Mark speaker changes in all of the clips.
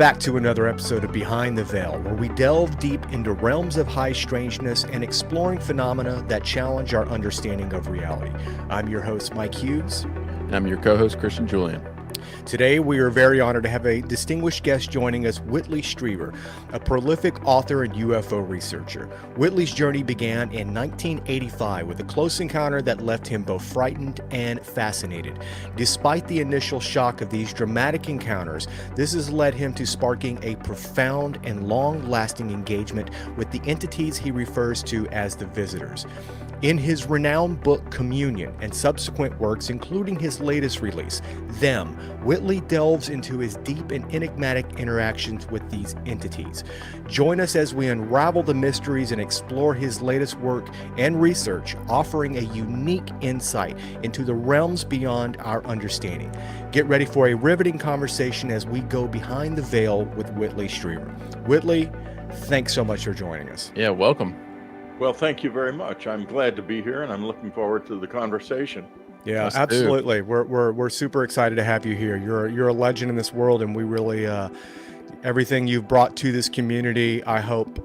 Speaker 1: back to another episode of Behind the Veil, where we delve deep into realms of high strangeness and exploring phenomena that challenge our understanding of reality. I'm your host, Mike Hughes.
Speaker 2: I'm your co-host, Christian Julian.
Speaker 1: Today, we are very honored to have a distinguished guest joining us, Whitley Strieber, a prolific author and UFO researcher. Whitley's journey began in 1985 with a close encounter that left him both frightened and fascinated. Despite the initial shock of these dramatic encounters, this has led him to sparking a profound and long-lasting engagement with the entities he refers to as the visitors. In his renowned book, Communion, and subsequent works, including his latest release, Them, Whitley delves into his deep and enigmatic interactions with these entities. Join us as we unravel the mysteries and explore his latest work and research, offering a unique insight into the realms beyond our understanding. Get ready for a riveting conversation as we go behind the veil with Whitley Strieber. Whitley, thanks so much for joining us.
Speaker 2: Yeah, welcome.
Speaker 3: Well, thank you very much. I'm glad to be here, and I'm looking forward to the conversation.
Speaker 1: Yeah,
Speaker 2: Us
Speaker 1: absolutely.
Speaker 2: too.
Speaker 1: We're super excited to have you here. You're a legend in this world, and we really everything you've brought to this community. I hope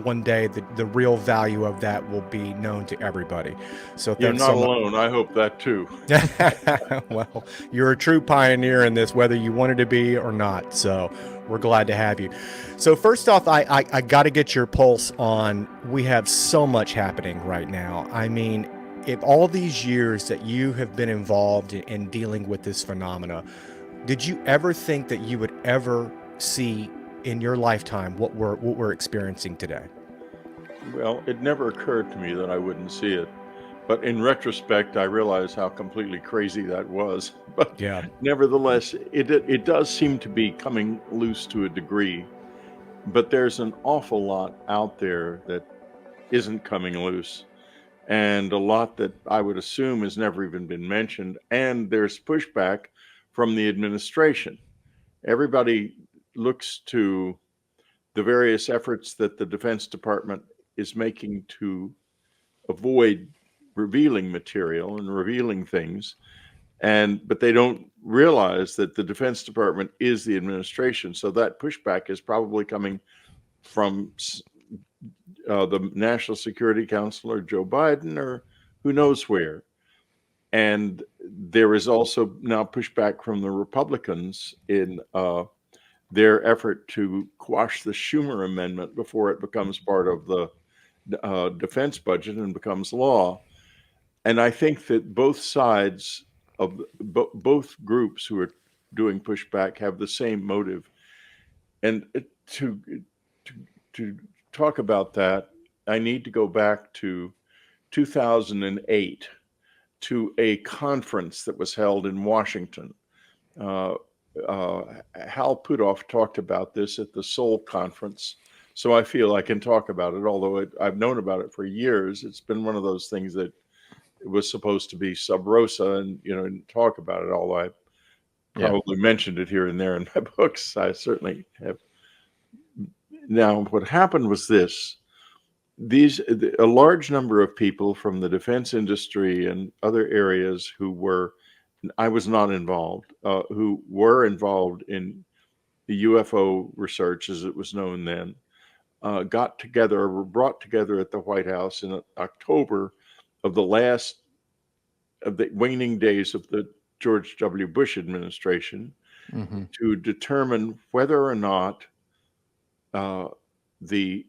Speaker 1: one day the real value of that will be known to everybody. So
Speaker 3: You're
Speaker 1: thanks
Speaker 3: not
Speaker 1: so much.
Speaker 3: alone. I hope that too.
Speaker 1: Well, you're a true pioneer in this, whether you wanted to be or not. So we're glad to have you. So first off, I got to get your pulse on, we have so much happening right now. I mean, if all these years that you have been involved in dealing with this phenomena, did you ever think that you would ever see in your lifetime what we're experiencing today?
Speaker 3: Well, it never occurred to me that I wouldn't see it. But in retrospect, I realize how completely crazy that was. But
Speaker 1: Yeah.
Speaker 3: nevertheless, it does seem to be coming loose to a degree. But there's an awful lot out there that isn't coming loose, and a lot that I would assume has never even been mentioned. And there's pushback from the administration. Everybody looks to the various efforts that the Defense Department is making to avoid revealing material and revealing things, but they don't realize that the Defense Department is the administration. So that pushback is probably coming from the National Security Council or Joe Biden or who knows where. And there is also now pushback from the Republicans in their effort to quash the Schumer amendment before it becomes part of the defense budget and becomes law. And I think that both sides of both groups who are doing pushback have the same motive. And to talk about that, I need to go back to 2008 to a conference that was held in Washington. Hal Puthoff talked about this at the Saul Conference, so I feel I can talk about it, although I've known about it for years. It's been one of those things that it was supposed to be sub rosa and, and talk about it, although I probably mentioned it here and there in my books. I certainly have. Now, what happened was this. A large number of people from the defense industry and other areas I was not involved, who were involved in the UFO research, as it was known then, were brought together at the White House in October of the waning days of the George W. Bush administration to determine whether or not the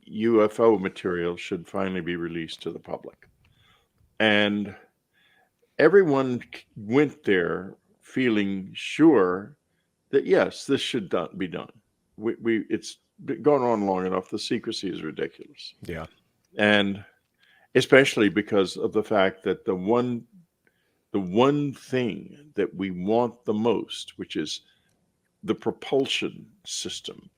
Speaker 3: UFO material should finally be released to the public. And everyone went there feeling sure that, yes, this should be done. It's gone on long enough. The secrecy is ridiculous.
Speaker 1: Yeah.
Speaker 3: And especially because of the fact that the one thing that we want the most, which is the propulsion system,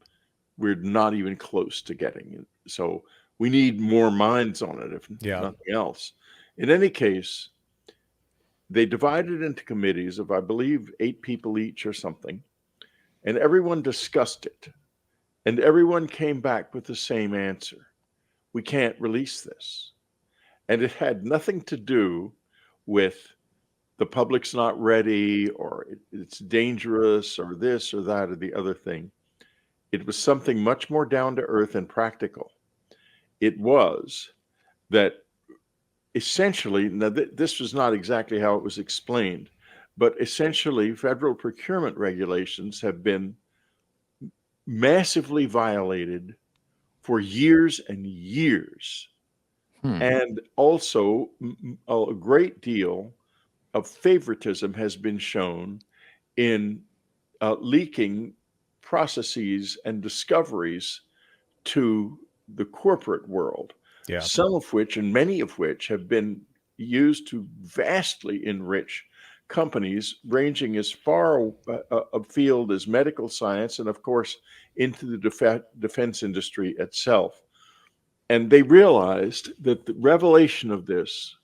Speaker 3: we're not even close to getting it. So we need more minds on it, if nothing else. In any case, they divided into committees of, I believe, 8 people each or something, and everyone discussed it. And everyone came back with the same answer. We can't release this. And it had nothing to do with the public's not ready, or it's dangerous, or this or that or the other thing. It was something much more down to earth and practical. It was that essentially, now this was not exactly how it was explained, but essentially federal procurement regulations have been massively violated for years and years.
Speaker 2: Hmm.
Speaker 3: And also, a great deal of favoritism has been shown in leaking processes and discoveries to the corporate world,
Speaker 1: Yeah.
Speaker 3: some of which and many of which have been used to vastly enrich companies ranging as far afield as medical science and, of course, into the defense industry itself. And they realized that the revelation of this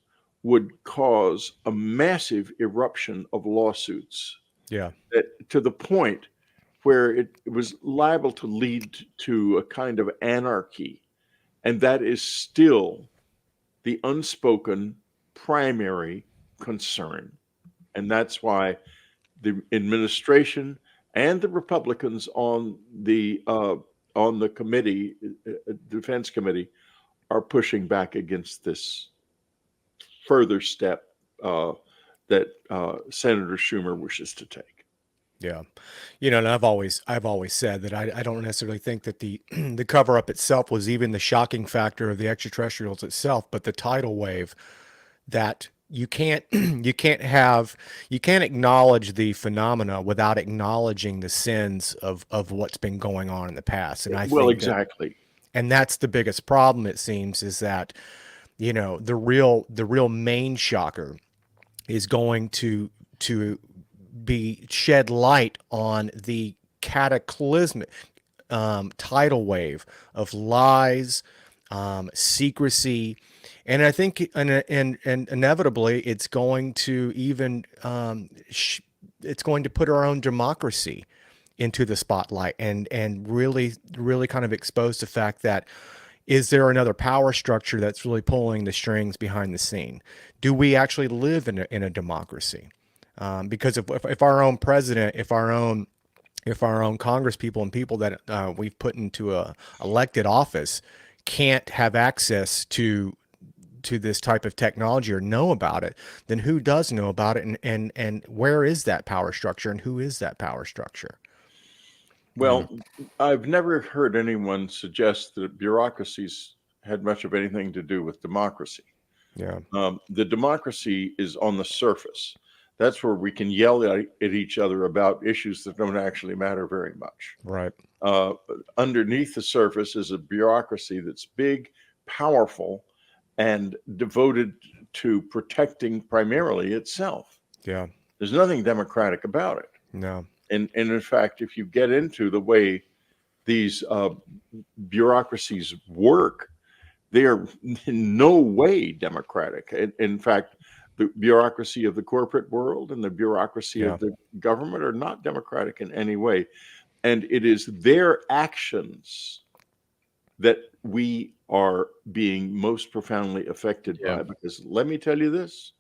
Speaker 3: would cause a massive eruption of lawsuits,
Speaker 1: Yeah.
Speaker 3: that, to the point where it was liable to lead to a kind of anarchy. And that is still the unspoken primary concern. And that's why the administration and the Republicans on the committee, defense committee, are pushing back against this further step that Senator Schumer wishes to take.
Speaker 1: Yeah. And I've always said that I don't necessarily think that the the cover up itself was even the shocking factor of the extraterrestrials itself, but the tidal wave that you can't you can't acknowledge the phenomena without acknowledging the sins of what's been going on in the past. And I
Speaker 3: Well,
Speaker 1: think that,
Speaker 3: exactly.
Speaker 1: and that's the biggest problem, it seems, is that, the real main shocker is going to be shed light on the cataclysmic tidal wave of lies, secrecy, and I think, and inevitably, it's going to even it's going to put our own democracy into the spotlight, and really kind of expose the fact that, is there another power structure that's really pulling the strings behind the scene? Do we actually live in a democracy? Because if our own president, if our own Congress people and people that we've put into a elected office can't have access to this type of technology or know about it, then who does know about it, and where is that power structure, and who is that power structure?
Speaker 3: Well, I've never heard anyone suggest that bureaucracies had much of anything to do with democracy.
Speaker 1: Yeah,
Speaker 3: The democracy is on the surface. That's where we can yell at each other about issues that don't actually matter very much.
Speaker 1: right.
Speaker 3: Uh, Underneath the surface is a bureaucracy that's big, powerful, and devoted to protecting primarily itself.
Speaker 1: Yeah,
Speaker 3: There's nothing democratic about it.
Speaker 1: no,
Speaker 3: And in fact, if you get into the way these bureaucracies work, they are in no way democratic. In fact, the bureaucracy of the corporate world and the bureaucracy
Speaker 1: yeah,
Speaker 3: of the government are not democratic in any way. And it is their actions that we are being most profoundly affected
Speaker 2: Yeah.
Speaker 3: by. Because let me tell you this,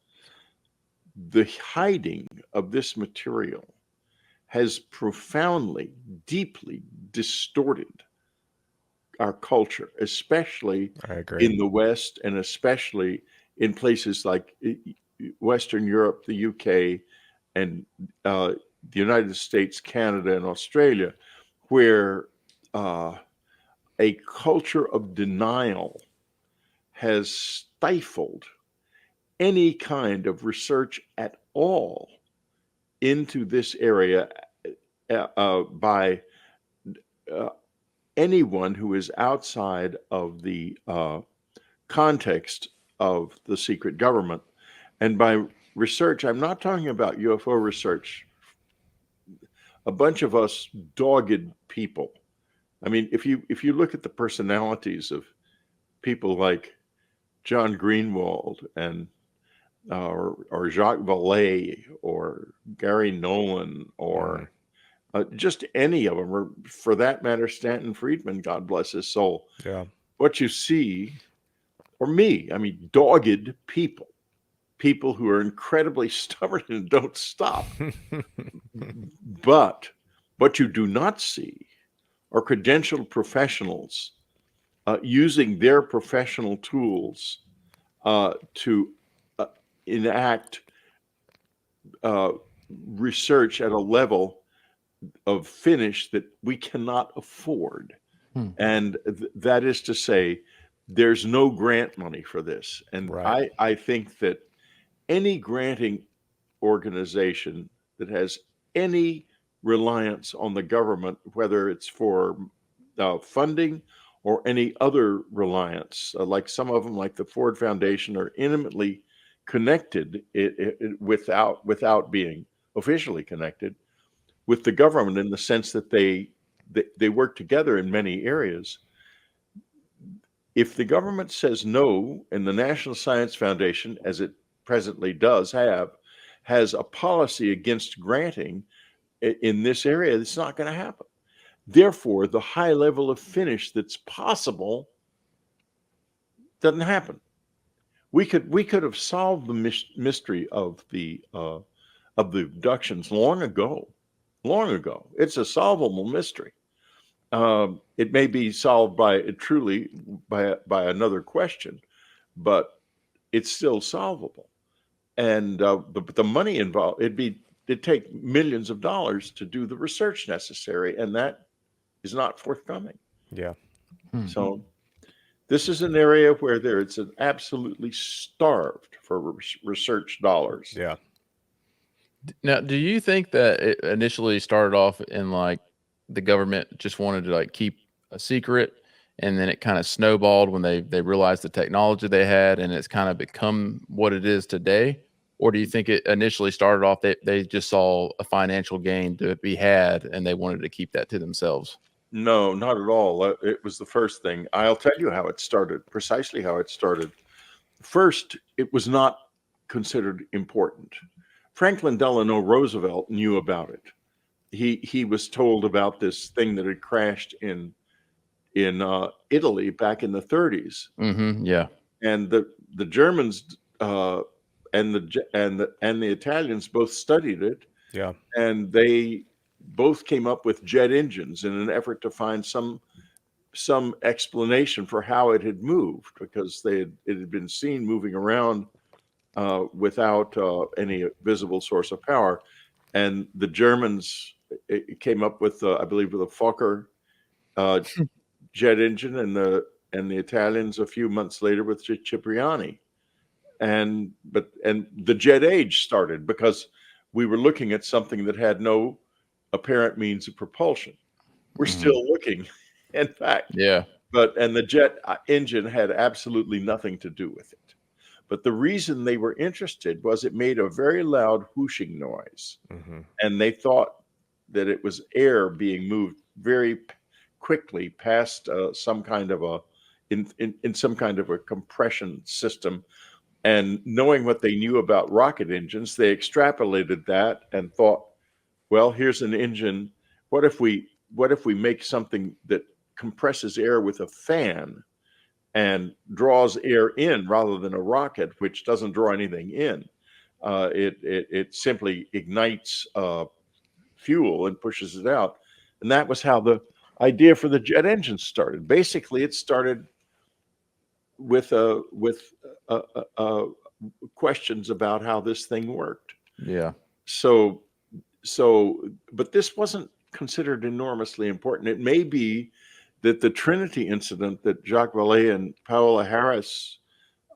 Speaker 3: the hiding of this material has profoundly, deeply distorted our culture, especially
Speaker 1: I agree.
Speaker 3: in the West and especially in places like Western Europe, the UK, and the United States, Canada, and Australia, where a culture of denial has stifled any kind of research at all into this area by anyone who is outside of the context of the secret government. And by research, I'm not talking about UFO research. A bunch of us dogged people. I mean, if you look at the personalities of people like John Greenwald and or Jacques Vallée or Gary Nolan or just any of them, or for that matter, Stanton Friedman, God bless his soul.
Speaker 1: Yeah,
Speaker 3: What you see, or me, I mean, dogged people, people who are incredibly stubborn and don't stop. But what you do not see are credentialed professionals using their professional tools to enact research at a level of finish that we cannot afford. And that is to say, there's no grant money for this. And
Speaker 1: Right.
Speaker 3: I think that any granting organization that has any reliance on the government, whether it's for funding or any other reliance, like some of them, like the Ford Foundation, are intimately connected without being officially connected with the government in the sense that they work together in many areas. If the government says no, and the National Science Foundation, as it presently does have, has a policy against granting in this area, it's not going to happen. Therefore, the high level of finish that's possible doesn't happen. We could have solved the mystery of the abductions long ago. Long ago, it's a solvable mystery. It may be solved by another question, but it's still solvable. And the money involved, it'd take millions of dollars to do the research necessary, and that is not forthcoming.
Speaker 1: Yeah.
Speaker 3: So this is an area where it's absolutely starved for research dollars.
Speaker 1: Yeah.
Speaker 2: Now, do you think that it initially started off in like the government just wanted to like keep a secret, and then it kind of snowballed when they realized the technology they had, and it's kind of become what it is today? Or do you think it initially started off they just saw a financial gain to be had, and they wanted to keep that to themselves?
Speaker 3: No, not at all. It was the first thing. I'll tell you how it started, precisely how it started. First, it was not considered important. Franklin Delano Roosevelt knew about it. He was told about this thing that had crashed in Italy back in the 30s,
Speaker 2: Yeah.
Speaker 3: and the Germans and the Italians both studied it,
Speaker 1: Yeah.
Speaker 3: and they both came up with jet engines in an effort to find some explanation for how it had moved, because it had been seen moving around without any visible source of power. And the Germans came up with, I believe, with a Fokker jet engine, and the Italians a few months later with Cipriani. And the jet age started because we were looking at something that had no apparent means of propulsion. We're still looking, in fact.
Speaker 2: Yeah.
Speaker 3: And the jet engine had absolutely nothing to do with it. But the reason they were interested was it made a very loud whooshing noise. And they thought that it was air being moved very quickly past some kind of in some kind of a compression system. And knowing what they knew about rocket engines, they extrapolated that and thought, well, here's an engine. What if we make something that compresses air with a fan and draws air in rather than a rocket, which doesn't draw anything in? It simply ignites fuel and pushes it out. And that was how the idea for the jet engine started. Basically, it started with questions about how this thing worked.
Speaker 2: Yeah.
Speaker 3: So, but this wasn't considered enormously important. It may be that the Trinity incident that Jacques Vallée and Paola Harris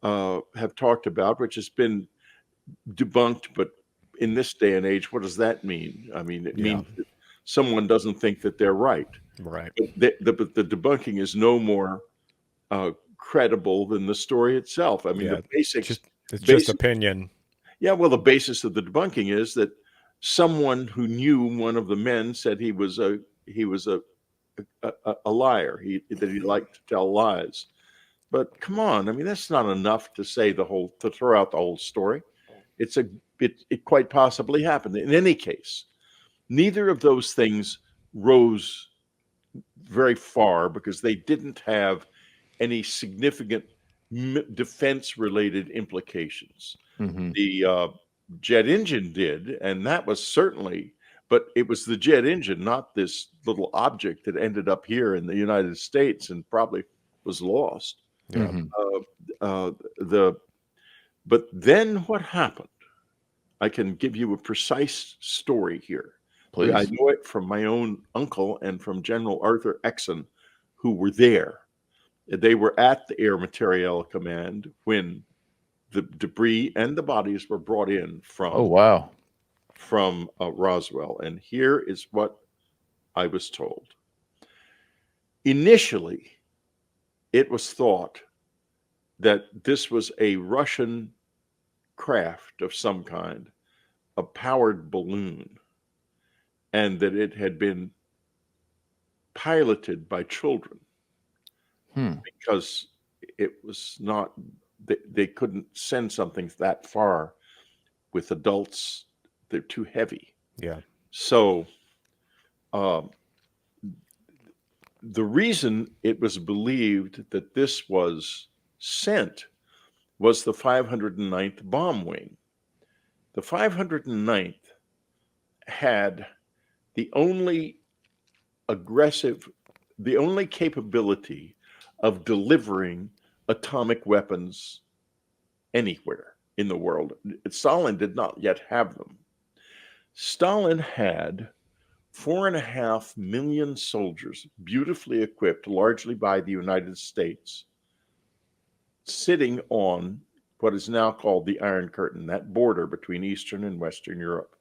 Speaker 3: have talked about, which has been debunked, but in this day and age, what does that mean? I mean, it means that someone doesn't think that they're right.
Speaker 1: Right.
Speaker 3: But the debunking is no more credible than the story itself. I mean, the basics.
Speaker 1: It's just opinion.
Speaker 3: Yeah, well, the basis of the debunking is that someone who knew one of the men said he was a liar. That he liked to tell lies. But come on, I mean, that's not enough to throw out the whole story. It quite possibly happened. In any case, neither of those things rose very far because they didn't have any significant defense-related implications.
Speaker 2: Hmm.
Speaker 3: The jet engine did, and that was certainly, but it was the jet engine, not this little object that ended up here in the United States and probably was lost.
Speaker 1: Yeah.
Speaker 2: Hmm.
Speaker 3: Uh, but then what happened? I can give you a precise story here. I
Speaker 2: Please.
Speaker 3: know it from my own uncle and from General Arthur Exon, who were there. They were at the Air Materiel Command when the debris and the bodies were brought in
Speaker 2: Oh,
Speaker 3: from
Speaker 2: wow.
Speaker 3: Roswell. And here is what I was told. Initially, it was thought that this was a Russian craft of some kind, a powered balloon, and that it had been piloted by children
Speaker 2: Hmm.
Speaker 3: because it was not, they couldn't send something that far with adults. They're too heavy.
Speaker 1: Yeah.
Speaker 3: So the reason it was believed that this was sent was the 509th bomb wing. The 509th had the only capability of delivering atomic weapons anywhere in the world. Stalin did not yet have them. Stalin had 4.5 million soldiers, beautifully equipped, largely by the United States, sitting on what is now called the Iron Curtain, that border between Eastern and Western Europe,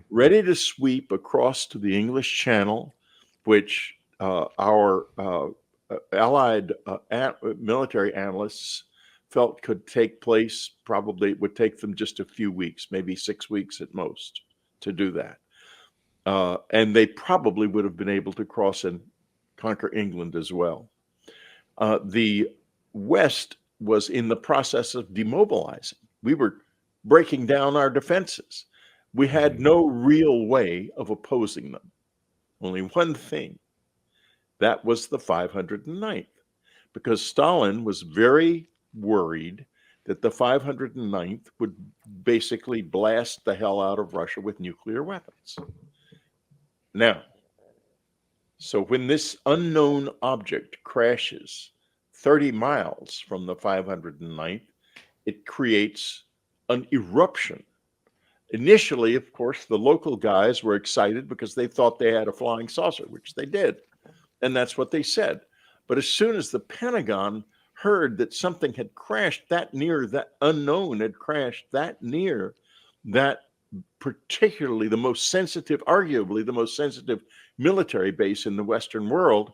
Speaker 3: ready to sweep across to the English Channel, which our Allied military analysts felt could take place. Probably it would take them just a few weeks, maybe 6 weeks at most, to do that. And they probably would have been able to cross and conquer England as well. The West was in the process of demobilizing. We were breaking down our defenses. We had no real way of opposing them. Only one thing. That was the 509th, because Stalin was very worried that the 509th would basically blast the hell out of Russia with nuclear weapons. Now, so when this unknown object crashes 30 miles from the 509th, it creates an eruption. Initially, of course, the local guys were excited because they thought they had a flying saucer, which they did. And that's what they said. But as soon as the Pentagon heard that something had crashed that near, that unknown had crashed that near, that particularly the most sensitive, arguably the most sensitive military base in the Western world,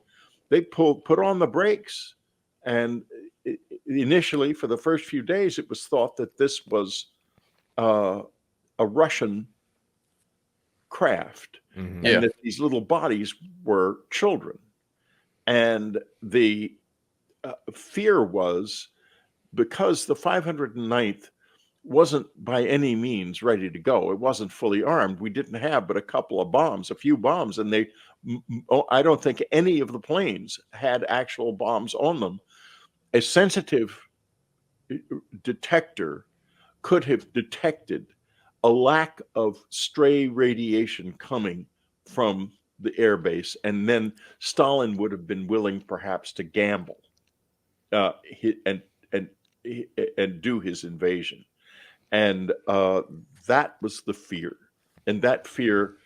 Speaker 3: they put on the brakes. And initially, for the first few days, it was thought that this was a Russian craft, and that these little bodies were children. And the fear was, because the 509th wasn't by any means ready to go. It wasn't fully armed. We didn't have but a few bombs, and I don't think any of the planes had actual bombs on them. A sensitive detector could have detected a lack of stray radiation coming from the airbase, and then Stalin would have been willing perhaps to gamble and do his invasion. And that was the fear. And that fear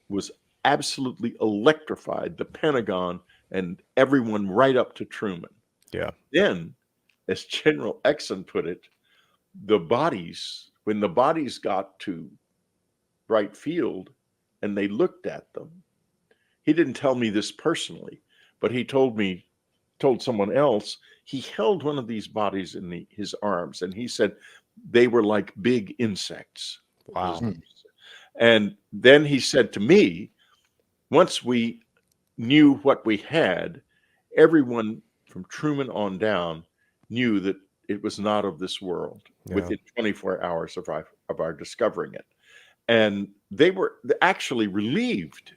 Speaker 3: was absolutely electrified the Pentagon and everyone right up to Truman.
Speaker 1: Yeah.
Speaker 3: Then, as General Exon put it, when the bodies got to Bright Field and they looked at them, he didn't tell me this personally, but he told someone else, he held one of these bodies in his arms, and he said they were like big insects.
Speaker 1: Wow.
Speaker 3: And then he said to me, once we knew what we had, everyone from Truman on down knew that it was not of this world within 24 hours of our discovering it. And they were actually relieved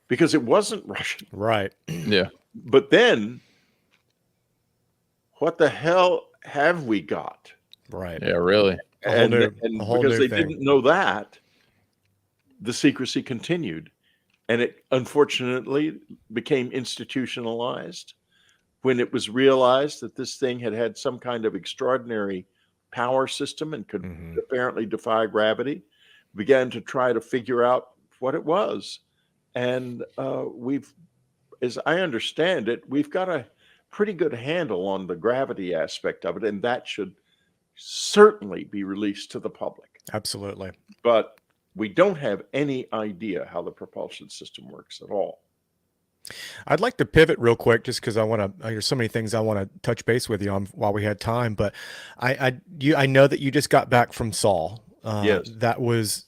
Speaker 3: because it wasn't Russian.
Speaker 1: Right.
Speaker 2: Yeah.
Speaker 3: But then, what the hell have we got?
Speaker 1: Right.
Speaker 2: Yeah, really.
Speaker 3: And
Speaker 1: A
Speaker 3: and
Speaker 1: whole
Speaker 3: because
Speaker 1: new
Speaker 3: they
Speaker 1: thing.
Speaker 3: didn't know that, the secrecy continued, and it unfortunately became institutionalized when it was realized that this thing had some kind of extraordinary power system and could
Speaker 1: Hmm.
Speaker 3: apparently defy gravity. Began to try to figure out what it was, and we've, as I understand it, we've got a pretty good handle on the gravity aspect of it, and that should certainly be released to the public.
Speaker 1: Absolutely.
Speaker 3: But we don't have any idea how the propulsion system works at all.
Speaker 1: I'd like to pivot real quick just because I want to, there's so many things I want to touch base with you on while we had time. But I know that you just got back from Saul.
Speaker 3: Yes.
Speaker 1: That was,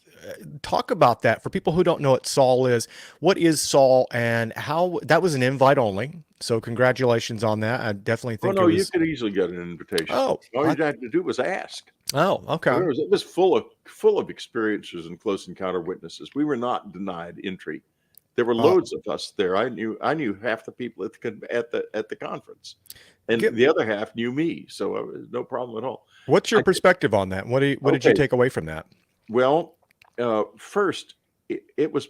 Speaker 1: talk about that for people who don't know what Saul is. What is Saul and how that was an invite only? So congratulations on that. I definitely
Speaker 3: Oh
Speaker 1: think it
Speaker 3: no, you
Speaker 1: was.
Speaker 3: could easily get an invitation.
Speaker 1: Oh,
Speaker 3: All you had to do was ask.
Speaker 1: okay.
Speaker 3: It was full of experiences and close encounter witnesses. We were not denied entry. There were
Speaker 1: Oh,
Speaker 3: loads of us there. I knew half the people at the conference, and
Speaker 1: get,
Speaker 3: the other half knew me. So it was no problem at all.
Speaker 1: what's your
Speaker 3: I,
Speaker 1: perspective on that? What did you
Speaker 3: okay,
Speaker 1: take away from that?
Speaker 3: well, first, it was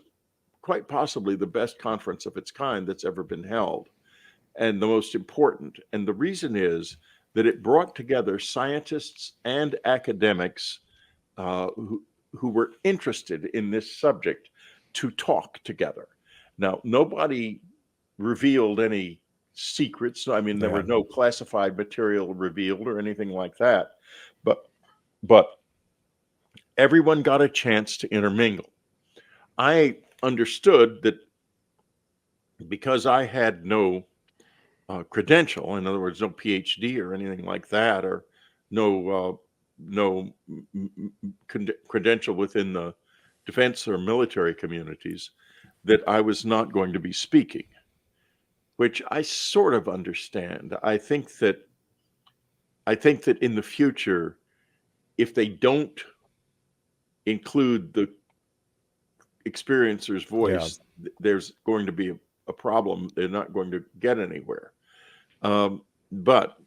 Speaker 3: quite possibly the best conference of its kind that's ever been held, and the most important. And the reason is that it brought together scientists and academics who were interested in this subject to talk together. Now, nobody revealed any secrets. I mean, there
Speaker 1: Yeah.
Speaker 3: were no classified material revealed or anything like that, but but everyone got a chance to intermingle. I understood that because I had no credential, in other words, no PhD or anything like that, or no credential within the defense or military communities, that I was not going to be speaking, which I sort of understand. I think that in the future, if they don't include the experiencer's
Speaker 1: Yeah.
Speaker 3: voice, there's going to be a problem. They're not going to get anywhere. But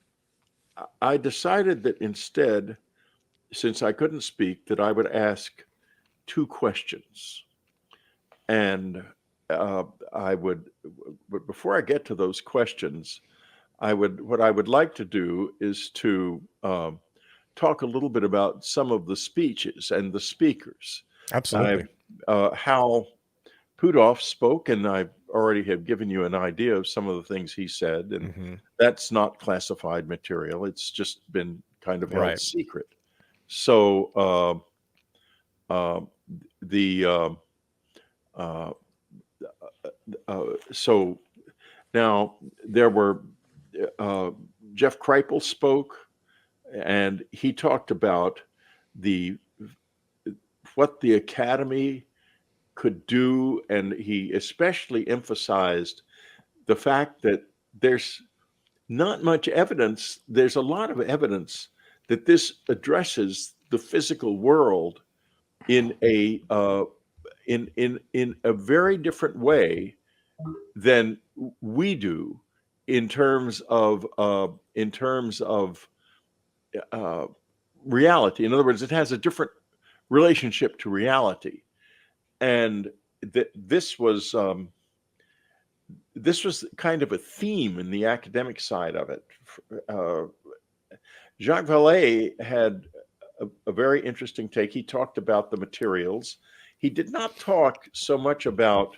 Speaker 3: I decided that instead, since I couldn't speak, that I would ask two questions. And I would, but before I get to those questions, what I would like to do is to talk a little bit about some of the speeches and the speakers.
Speaker 1: Absolutely.
Speaker 3: How Pudov spoke, and I already have given you an idea of some of the things he said, and
Speaker 1: Hmm.
Speaker 3: that's not classified material. It's just been kind of held
Speaker 1: Right.
Speaker 3: secret. So uh, the uh, so now there were Jeff Kripal spoke, and he talked about the what the academy could do, and he especially emphasized the fact that there's not much evidence. There's a lot of evidence that this addresses the physical world in a very different way than we do in terms of uh, reality. In other words, it has a different relationship to reality, and that this was kind of a theme in the academic side of it. Uh, Jacques Vallée had a very interesting take. He talked about the materials. He did not talk so much about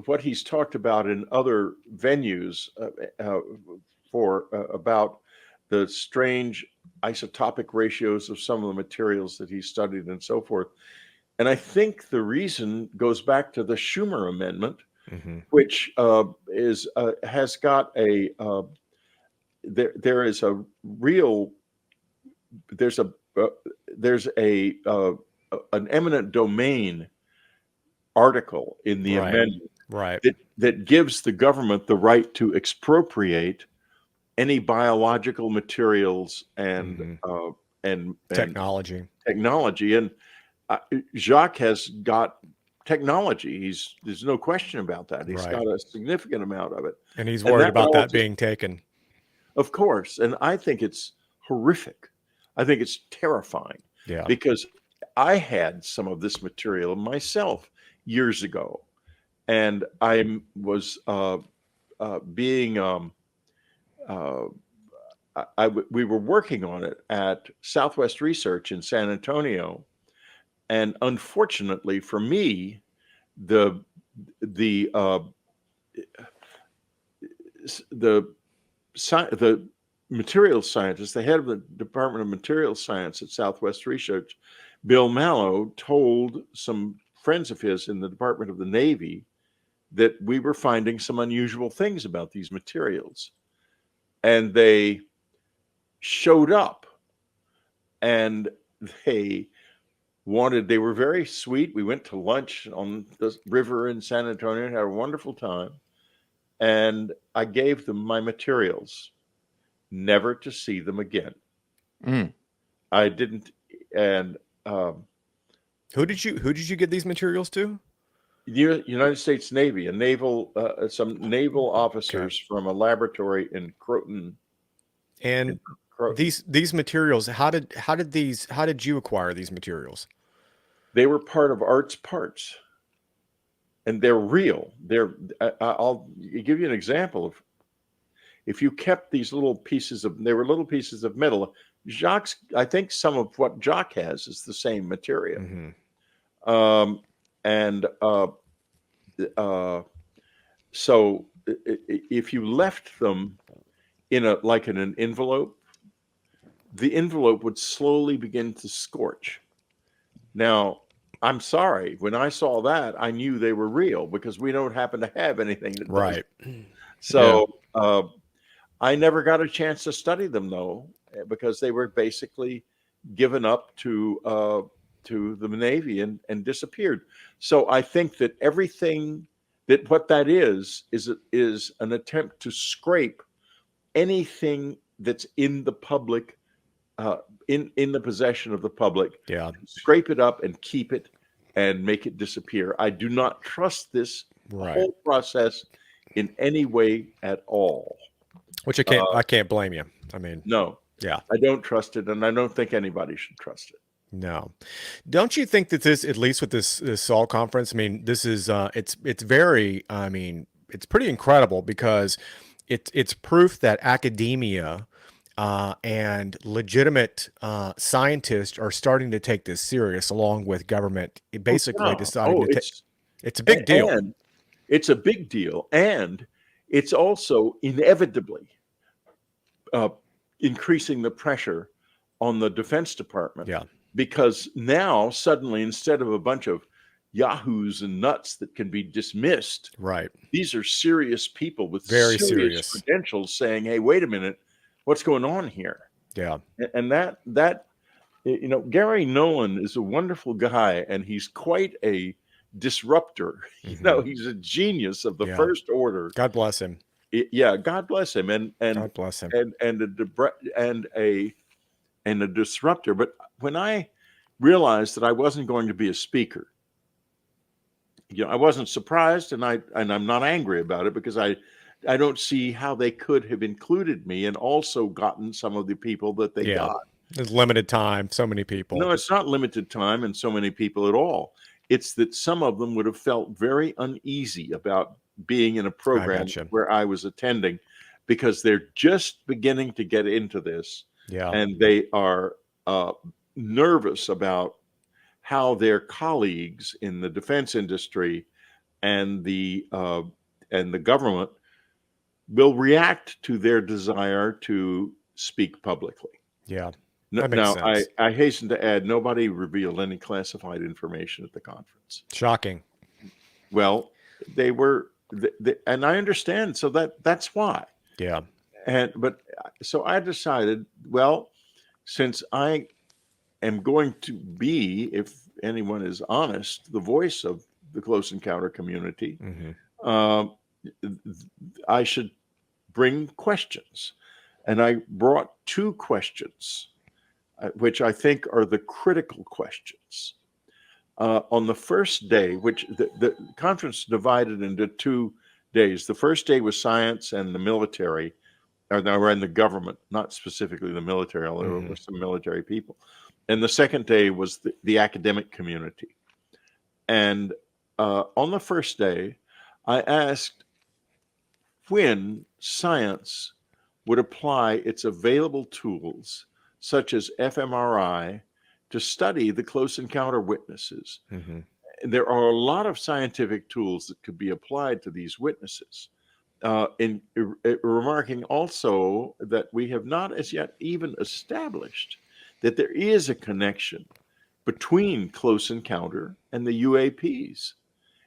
Speaker 3: what he's talked about in other venues about the strange isotopic ratios of some of the materials that he studied and so forth. And I think the reason goes back to the Schumer Amendment,
Speaker 1: Hmm.
Speaker 3: which has got there is a real there's a there's a an eminent domain article in the
Speaker 1: Right.
Speaker 3: amendment
Speaker 1: Right.
Speaker 3: that gives the government the right to expropriate any biological materials
Speaker 1: Hmm.
Speaker 3: and
Speaker 1: Technology.
Speaker 3: technology. And Jacques has got technology. There's no question about that. He's
Speaker 1: Right.
Speaker 3: got a significant amount of it,
Speaker 1: And he's
Speaker 3: and
Speaker 1: worried
Speaker 3: that would
Speaker 1: about
Speaker 3: all
Speaker 1: that being taken.
Speaker 3: of course. And I think it's horrific. I think it's terrifying
Speaker 1: Yeah.
Speaker 3: because I had some of this material myself years ago, and I was being we were working on it at Southwest Research in San Antonio, and unfortunately for me, the the uh, the the materials scientist, the head of the Department of Materials Science at Southwest Research, Bill Mallow, told some friends of his in the Department of the Navy that we were finding some unusual things about these materials. And they showed up, and they they were very sweet. We went to lunch on the river in San Antonio and had a wonderful time. And I gave them my materials, never to see them again.
Speaker 2: Mm.
Speaker 3: I didn't, and
Speaker 1: Who did you get these materials to?
Speaker 3: the United States Navy, some naval
Speaker 1: Okay.
Speaker 3: officers from a laboratory in Croton.
Speaker 1: And these materials, how did you acquire these materials?
Speaker 3: They were part of Art's parts, and they're real. I'll give you an example of, if you kept these little pieces of, they were little pieces of metal. Jacques, I think some of what Jacques has is the same material.
Speaker 1: Mm-hmm.
Speaker 3: And so if you left them in an envelope, the envelope would slowly begin to scorch. Now, I'm sorry, when I saw that, I knew they were real because we don't happen to have anything that does.
Speaker 1: Right.
Speaker 3: So I never got a chance to study them, though, because they were basically given up to the Navy and disappeared. So I think that everything what that is an attempt to scrape anything that's in the public, in the possession of the public.
Speaker 1: Yeah.
Speaker 3: Scrape it up and keep it and make it disappear. I do not trust this whole process in any way at all.
Speaker 1: Which I can't blame you. I mean,
Speaker 3: no,
Speaker 1: yeah,
Speaker 3: I don't trust it, and I don't think anybody should trust it.
Speaker 1: No. Don't you think that this, at least with this Saul Conference, I mean, this is it's very, I mean, it's pretty incredible because it's proof that academia and legitimate scientists are starting to take this serious, along with government basically deciding to take. It's a big deal.
Speaker 3: And it's a big deal, and it's also inevitably increasing the pressure on the Defense Department.
Speaker 1: Yeah.
Speaker 3: Because now suddenly, instead of a bunch of yahoos and nuts that can be dismissed,
Speaker 1: right,
Speaker 3: these are serious people with
Speaker 1: very
Speaker 3: serious credentials saying, "Hey, wait a minute, what's going on here?"
Speaker 1: Yeah,
Speaker 3: and that Gary Nolan is a wonderful guy, and he's quite a disruptor.
Speaker 1: Mm-hmm.
Speaker 3: He's a genius of the first order.
Speaker 1: God bless him.
Speaker 3: God bless him, and
Speaker 1: God bless him,
Speaker 3: and a disruptor. But when I realized that I wasn't going to be a speaker, I wasn't surprised, and I'm not angry about it, because I don't see how they could have included me and also gotten some of the people that they got.
Speaker 1: There's limited time, so many people.
Speaker 3: No, it's not limited time and so many people at all. It's that some of them would have felt very uneasy about being in a program where I was attending, because they're just beginning to get into this.
Speaker 1: Yeah.
Speaker 3: And they are nervous about how their colleagues in the defense industry and the government will react to their desire to speak publicly.
Speaker 1: Yeah.
Speaker 3: Now, I hasten to add, nobody revealed any classified information at the conference.
Speaker 1: Shocking.
Speaker 3: Well, they were, and I understand. So that's why.
Speaker 1: Yeah.
Speaker 3: So I decided, well, since I am going to be, if anyone is honest, the voice of the close encounter community, I should bring questions. And I brought two questions, which I think are the critical questions. On the first day, which the conference divided into 2 days. The first day was science and the military, or they were in the government, not specifically the military, although there were some military people. And the second day was the academic community. And on the first day, I asked when science would apply its available tools, such as fMRI, to study the close encounter witnesses. There are a lot of scientific tools that could be applied to these witnesses. Remarking also that we have not as yet even established that there is a connection between close encounter and the UAPs.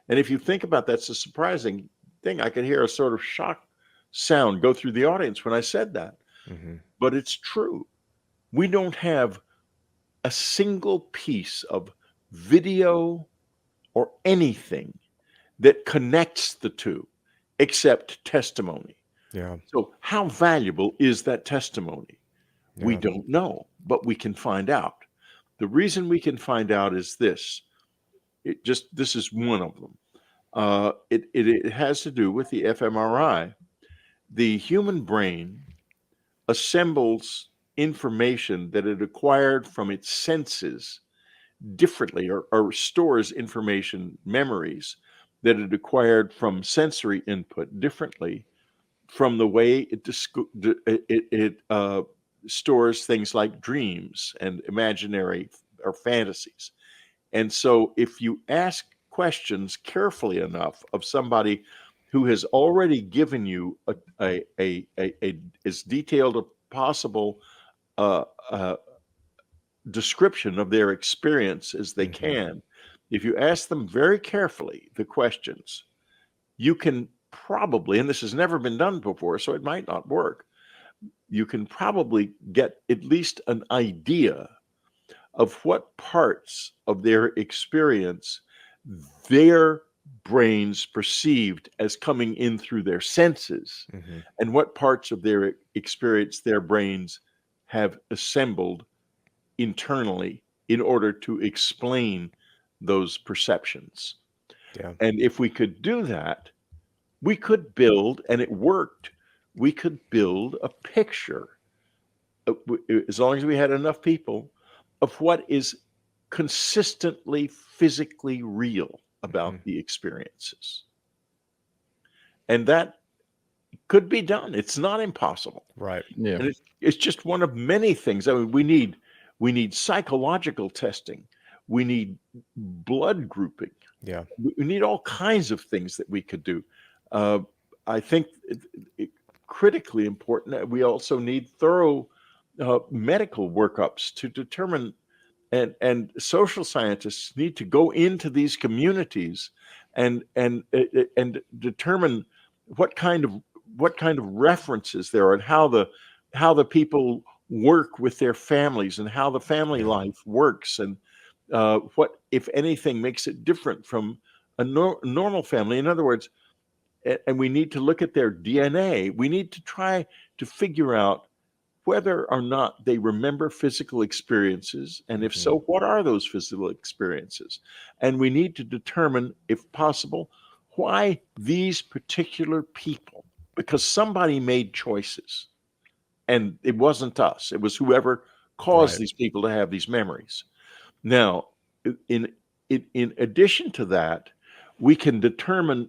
Speaker 3: And if you think about that's a surprising thing. I could hear a sort of shock sound go through the audience when I said that. But it's true. We don't have a single piece of video or anything that connects the two except testimony.
Speaker 1: Yeah.
Speaker 3: So how valuable is that testimony? We
Speaker 1: Yeah.
Speaker 3: don't know, but we can find out. The reason we can find out is this. This is one of them. It has to do with the fMRI. The human brain assembles information that it acquired from its senses differently, or stores information, memories that it acquired from sensory input differently from the way it stores things like dreams and imaginary or fantasies. And so if you ask questions carefully enough of somebody who has already given you a as detailed a possible description of their experience as they can, if you ask them very carefully the questions, you can probably, and this has never been done before, so it might not work, you can probably get at least an idea of what parts of their experience their brains perceived as coming in through their senses, and what parts of their experience their brains have assembled internally in order to explain those perceptions.
Speaker 1: Yeah.
Speaker 3: And if we could do that, we could build, and it worked, we could build a picture, as long as we had enough people, of what is consistently physically real about the experiences. And that could be done. It's not impossible.
Speaker 1: Right.
Speaker 2: Yeah.
Speaker 3: And it's just one of many things. I mean, we need psychological testing. We need blood grouping.
Speaker 1: Yeah.
Speaker 3: We need all kinds of things that we could do. I think critically important that we also need thorough medical workups to determine, and social scientists need to go into these communities and determine what kind of references there are, and how the people work with their families, and how the family life works, and what, if anything, makes it different from a normal family. In other words, and we need to look at their DNA. We need to try to figure out whether or not they remember physical experiences, and if so, what are those physical experiences? And we need to determine, if possible, why these particular people, because somebody made choices, and it wasn't us. It was whoever caused these people to have these memories. Now, in addition to that, we can determine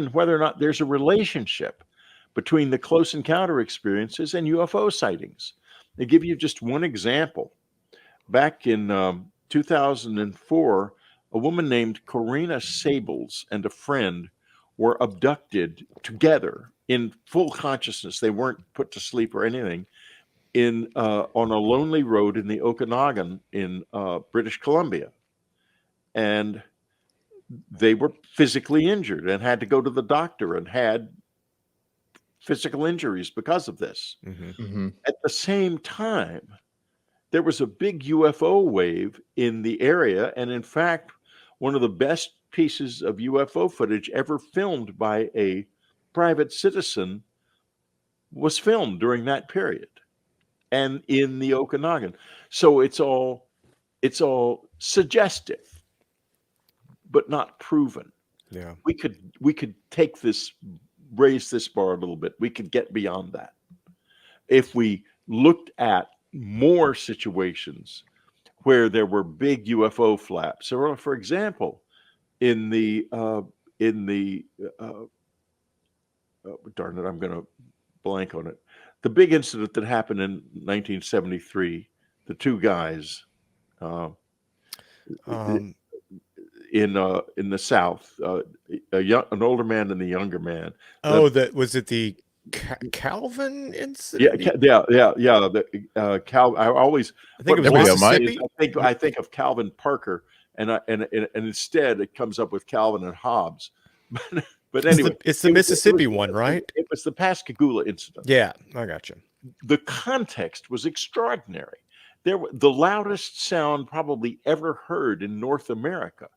Speaker 3: whether or not there's a relationship between the close encounter experiences and UFO sightings. To give you just one example, back in 2004, a woman named Corina Sables and a friend were abducted together in full consciousness. They weren't put to sleep or anything, on a lonely road in the Okanagan in British Columbia. And they were physically injured and had to go to the doctor, and had physical injuries because of this. At the same time, there was a big UFO wave in the area, and in fact, one of the best pieces of UFO footage ever filmed by a private citizen was filmed during that period, and in the Okanagan. So it's all suggestive, but not proven.
Speaker 1: Yeah.
Speaker 3: We could take this raise this bar a little bit. We could get beyond that if we looked at more situations where there were big UFO flaps. So, for example, in the darn it, I'm going to blank on it. The big incident that happened in 1973, the two guys
Speaker 1: Um,
Speaker 3: in the South, an older man and a younger man.
Speaker 1: that was it. The Calvin incident.
Speaker 3: Yeah. The Cal. I always.
Speaker 1: I think it was
Speaker 2: There we go, Mike.
Speaker 1: Mississippi.
Speaker 3: I think of Calvin Parker, and instead it comes up with Calvin and Hobbs. But anyway,
Speaker 1: it's the Mississippi one, right?
Speaker 3: It was the Pascagoula incident.
Speaker 1: Yeah, I got you.
Speaker 3: The context was extraordinary. The loudest sound probably ever heard in North America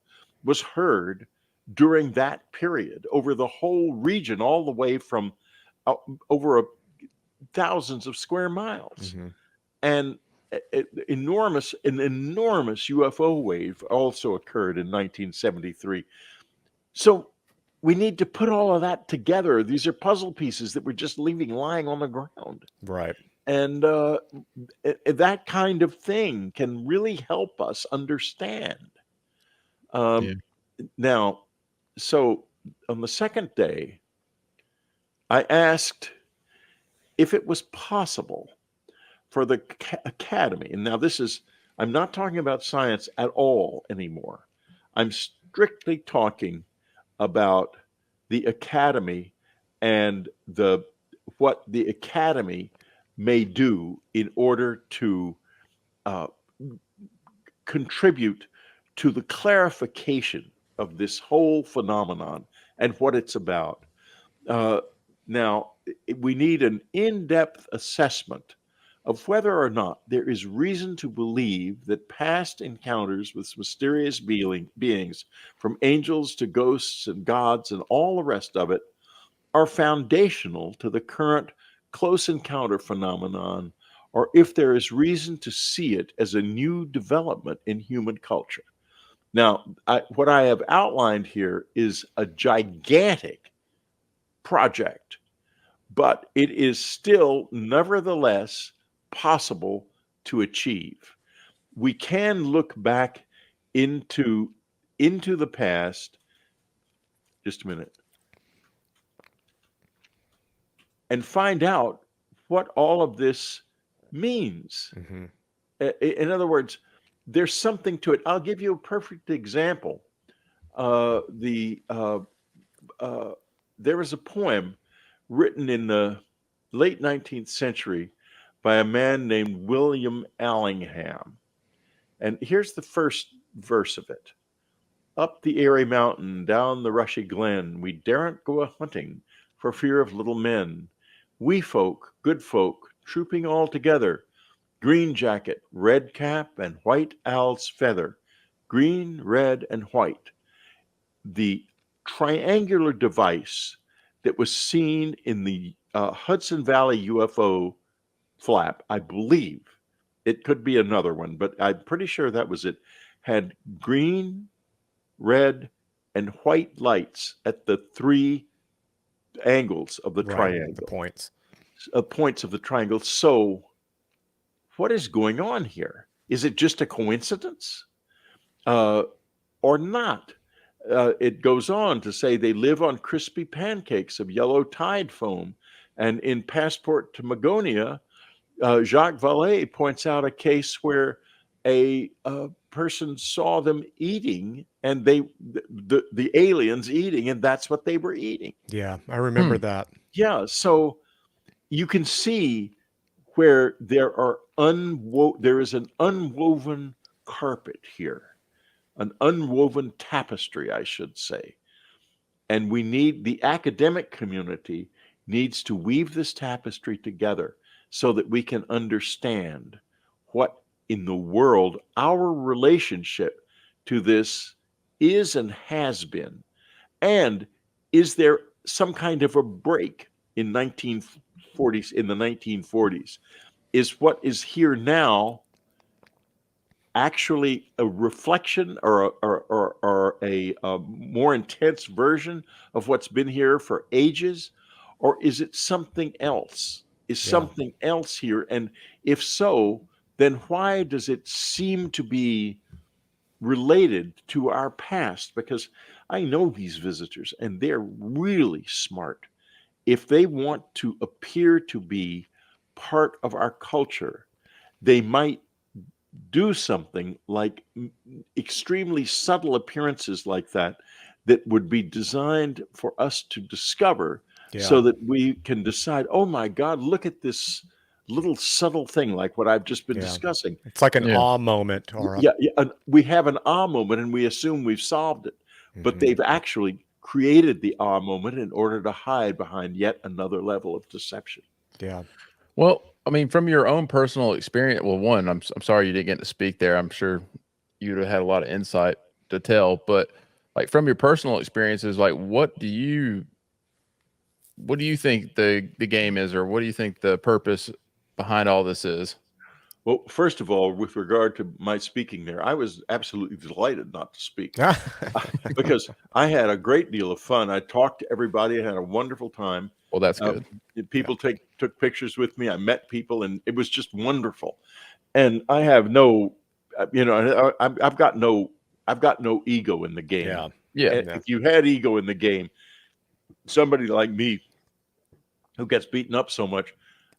Speaker 3: was heard during that period over the whole region, all the way from over thousands of square miles.
Speaker 1: Mm-hmm.
Speaker 3: And an enormous UFO wave also occurred in 1973. So we need to put all of that together. These are puzzle pieces that we're just leaving lying on the ground.
Speaker 1: Right.
Speaker 3: And that kind of thing can really help us understand. Now, so on the second day, I asked if it was possible for the academy, and now I'm not talking about science at all anymore. I'm strictly talking about the academy and what the academy may do in order to contribute to the clarification of this whole phenomenon and what it's about. Now, we need an in-depth assessment of whether or not there is reason to believe that past encounters with mysterious beings, from angels to ghosts and gods and all the rest of it, are foundational to the current close encounter phenomenon, or if there is reason to see it as a new development in human culture. Now, what I have outlined here is a gigantic project, but it is still nevertheless possible to achieve. We can look back into the past, just a minute, and find out what all of this means.
Speaker 1: Mm-hmm.
Speaker 3: In other words, there's something to it. I'll give you a perfect example. There was a poem written in the late 19th century by a man named William Allingham. And here's the first verse of it. Up the airy mountain, down the rushy glen, we daren't go a-hunting for fear of little men. We folk, good folk, trooping all together, green jacket, red cap, and white owl's feather, green, red, and white. The triangular device that was seen in the Hudson Valley UFO flap, I believe, it could be another one, but I'm pretty sure that was it, had green, red, and white lights at the three angles of the triangle.
Speaker 1: The points.
Speaker 3: Points of the triangle. So what is going on here? Is it just a coincidence or not? It goes on to say they live on crispy pancakes of yellow tide foam. And in Passport to Magonia, Jacques Vallée points out a case where a person saw them eating, and the aliens eating, and that's what they were eating.
Speaker 1: Yeah, I remember that.
Speaker 3: Yeah, so you can see where there is an unwoven carpet here, an unwoven tapestry, I should say. And the academic community needs to weave this tapestry together so that we can understand what in the world our relationship to this is and has been. And is there some kind of a break in the 1940s? Is what is here now actually a reflection or a more intense version of what's been here for ages? Or is it something else? Is
Speaker 1: Yeah.
Speaker 3: something else here? And if so, then why does it seem to be related to our past? Because I know these visitors and they're really smart. If they want to appear to be part of our culture, they might do something like extremely subtle appearances like that that would be designed for us to discover
Speaker 1: Yeah.
Speaker 3: so that we can decide, oh my God, look at this little subtle thing like what I've just been
Speaker 1: Yeah.
Speaker 3: discussing.
Speaker 1: It's like an
Speaker 2: Yeah.
Speaker 1: awe moment or a,
Speaker 3: Yeah, we have an ah moment and we assume we've solved it, but
Speaker 1: Mhm.
Speaker 3: they've actually created the ah moment in order to hide behind yet another level of deception.
Speaker 1: Yeah.
Speaker 2: Well, I mean, from your own personal experience, well, one, I'm sorry you didn't get to speak there. I'm sure you'd have had a lot of insight to tell, but like from your personal experiences, like what do you think the game is, or what do you think the purpose behind all this is?
Speaker 3: Well, first of all, with regard to my speaking there, I was absolutely delighted not to speak because I had a great deal of fun. I talked to everybody. I had a wonderful time.
Speaker 2: Well, that's
Speaker 3: Uh,
Speaker 2: good.
Speaker 3: People took pictures with me. I met people, and it was just wonderful. And I have no, I've got no ego in the game.
Speaker 1: Yeah.
Speaker 2: Yeah.
Speaker 3: And
Speaker 1: Yeah.
Speaker 3: if you had ego in the game, somebody like me who gets beaten up so much,